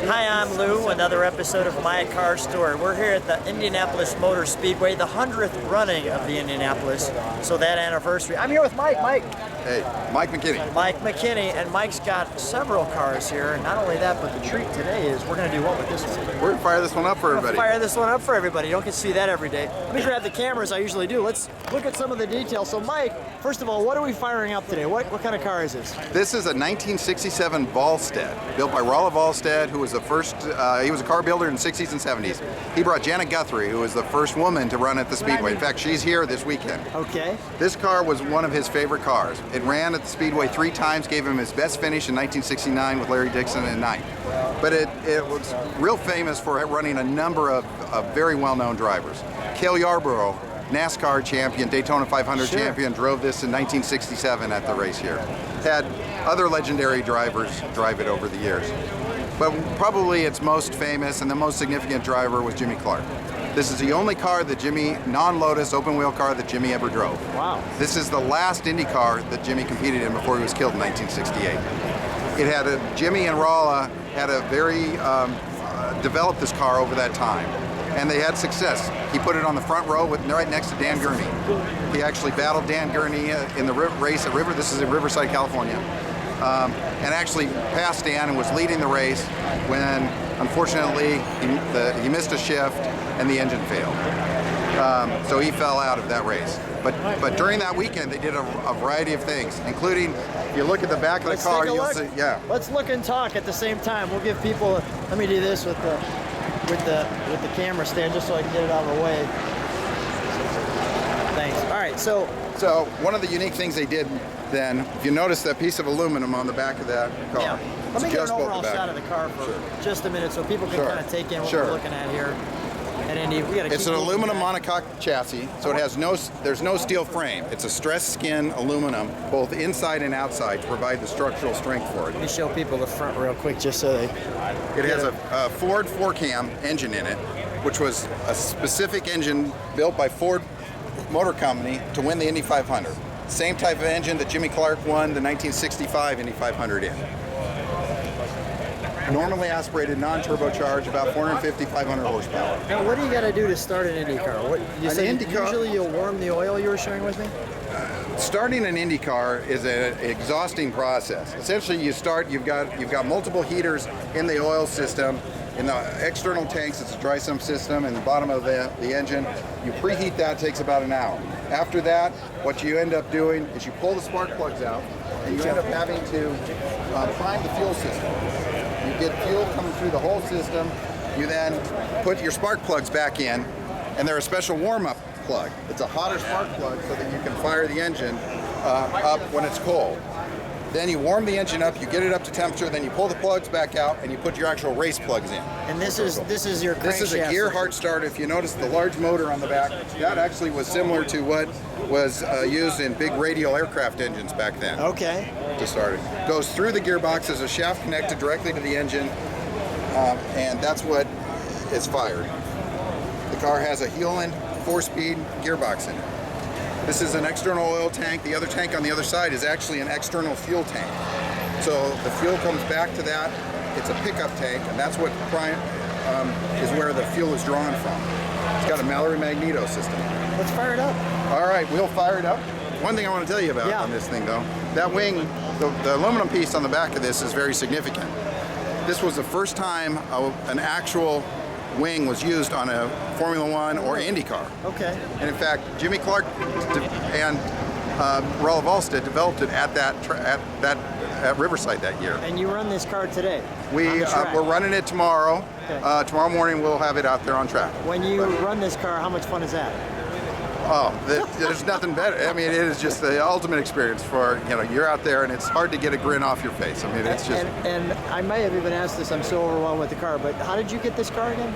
Hi, I'm Lou, another episode of My Car Story. We're here at the Indianapolis Motor Speedway, the 100th running of the Indianapolis, so that anniversary. I'm here with Mike. Hey, Mike McKinney. Mike McKinney, and Mike's got several cars here, and not only that, but the treat today is we're going to do what with this one? We're going to fire this one up for everybody. Fire this one up for everybody. You don't get to see that every day. Let me grab the camera as I usually do. Let's look at some of the details. So Mike, first of all, what are we firing up today? What kind of car is this? This is a 1967 Vollstedt, built by Vollstedt, who was the first, he was a car builder in the 60s and 70s. He brought Janet Guthrie, who was the first woman to run at the Speedway. In fact, she's here this weekend. Okay. This car was one of his favorite cars. It ran at the Speedway 3 times, gave him his best finish in 1969 with Larry Dixon in 9th. But it was real famous for running a number of very well-known drivers. Cale Yarborough, NASCAR champion, Daytona 500 champion, drove this in 1967 at the race here. Had other legendary drivers drive it over the years. But probably its most famous and the most significant driver was Jimmy Clark. This is the only car that Jimmy, non-Lotus open wheel car that Jimmy ever drove. Wow. This is the last Indy car that Jimmy competed in before he was killed in 1968. It had Jimmy and Rolla had a very, developed this car over that time. And they had success. He put it on the front row right next to Dan Gurney. He actually battled Dan Gurney in the race at this is in Riverside, California. And actually passed Dan and was leading the race when, unfortunately, he missed a shift and the engine failed. So he fell out of that race. But during that weekend, they did a variety of things, including, if you look at the back of the car, you'll see, Let's look and talk at the same time. We'll give people, let me do this with the camera stand just so I can get it out of the way. Thanks. All right, so one of the unique things they did then, if you notice that piece of aluminum on the back of that car. Yeah. Let me get an overall shot of the car for just a minute so people can kind of take in what we're looking at here. At Indy, it's an aluminum monocoque chassis, so it has there's no steel frame. It's a stress skin aluminum, both inside and outside, to provide the structural strength for it. Let me show people the front real quick, just so they. It has a Ford 4-cam engine in it, which was a specific engine built by Ford Motor Company to win the Indy 500. Same type of engine that Jimmy Clark won the 1965 Indy 500 in. Normally aspirated, non-turbocharged, about 450, 500 horsepower. Now, what do you got to do to start an Indy car? Usually you'll warm the oil, you were sharing with me? Starting an Indy car is an exhausting process. Essentially, you've got multiple heaters in the oil system. In the external tanks, it's a dry sump system. In the bottom of the engine, you preheat that, takes about an hour. After that, what you end up doing is you pull the spark plugs out, and you end up having to prime the fuel system. You get fuel coming through the whole system. You then put your spark plugs back in, and they're a special warm-up plug. It's a hotter spark plug so that you can fire the engine up when it's cold. Then you warm the engine up, you get it up to temperature, then you pull the plugs back out, and you put your actual race plugs in. And this is your crankshaft. This is a gear heart starter. If you notice the large motor on the back, that actually was similar to what was used in big radial aircraft engines back then. Okay. To start it. Goes through the gearbox, there's a shaft connected directly to the engine, and that's what is fired. The car has a Hewland 4-speed gearbox in it. This is an external oil tank. The other tank on the other side is actually an external fuel tank. So the fuel comes back to that. It's a pickup tank, and that's what Bryant is where the fuel is drawn from. It's got a Mallory magneto system. Let's fire it up. All right, we'll fire it up. One thing I want to tell you about on this thing, though, that wing, the aluminum piece on the back of this is very significant. This was the first time an actual wing was used on a Formula One or Indy car. Okay. And in fact, Jimmy Clark and Vollstedt developed it at Riverside that year. And you run this car today? We're running it tomorrow. Okay. Tomorrow morning we'll have it out there on track. When you run this car, how much fun is that? Oh, there's nothing better. I mean, it is just the ultimate experience for, you're out there and it's hard to get a grin off your face. I mean, it's just... And I may have even asked this, I'm so overwhelmed with the car, but how did you get this car again?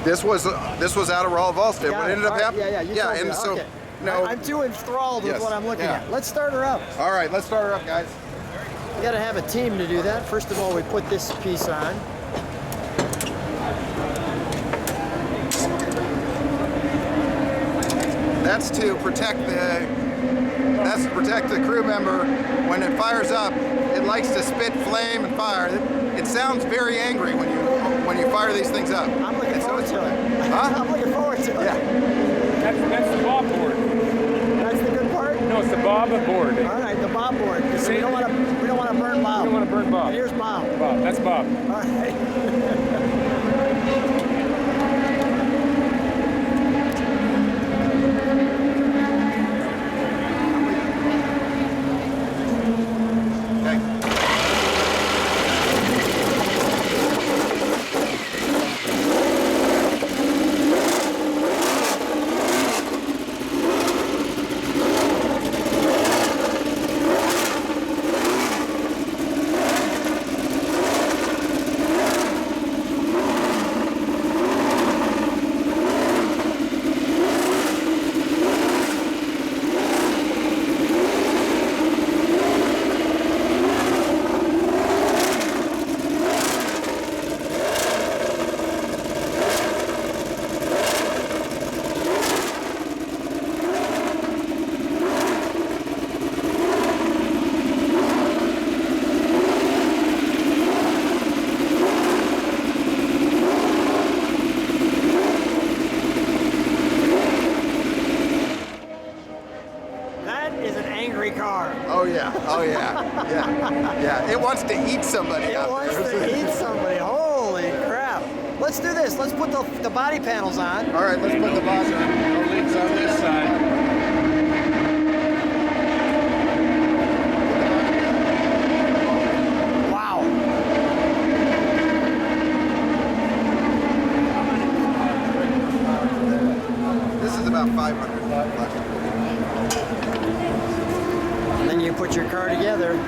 This was out of Vollstedt. What ended up happening? Okay. I'm too enthralled with what I'm looking at. Let's start her up. All right, let's start her up, guys. You got to have a team to do that. First of all, we put this piece on. That's to protect the crew member. When it fires up, it likes to spit flame and fire. it sounds very angry when you fire these things up. I'm looking forward to it. Huh? I'm looking forward to it. Yeah. That's the bob board. That's the good part? No, it's the bob board. All right, the bob board. So we don't want to burn Bob. We don't want to burn Bob. Here's Bob. Bob, that's Bob. All right. Yeah. It wants to eat somebody. It wants to eat somebody. Holy crap. Let's do this. Let's put the body panels on. All right, let's put the box on. No leaks on this side. Wow. This is about 500 left. And then you put your car together.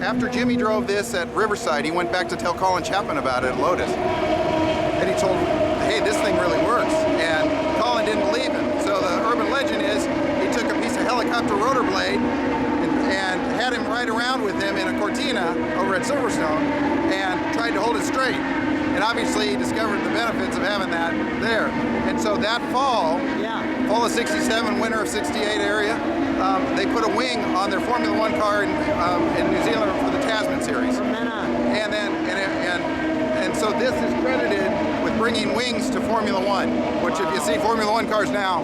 After Jimmy drove this at Riverside, he went back to tell Colin Chapman about it at Lotus. And he told him, hey, this thing really works. And Colin didn't believe him. So the urban legend is he took a piece of helicopter rotor blade and had him ride around with him in a Cortina over at Silverstone and tried to hold it straight. And obviously he discovered the benefits of having that there. And so that fall, fall of 67, winter of 68 area, they put a wing on their Formula One car in New Zealand for the Tasman series. From then on. And so this is credited with bringing wings to Formula One, which if you see Formula One cars now,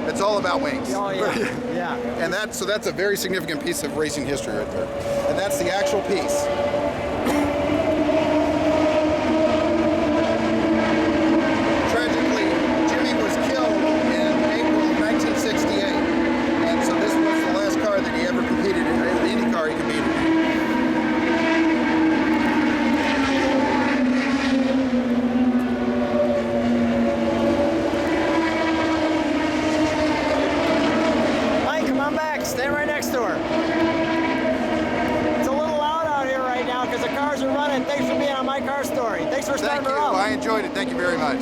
It's all about wings. Oh yeah, yeah. And that's a very significant piece of racing history right there. And that's the actual piece. Tragically, Jimmy was killed in April of 1968. And so this was the last car that he ever competed in, the Indy car he competed in. Stand right next to her. It's a little loud out here right now because the cars are running. Thanks for being on My Car Story. Thanks for starting her out. I enjoyed it. Thank you very much.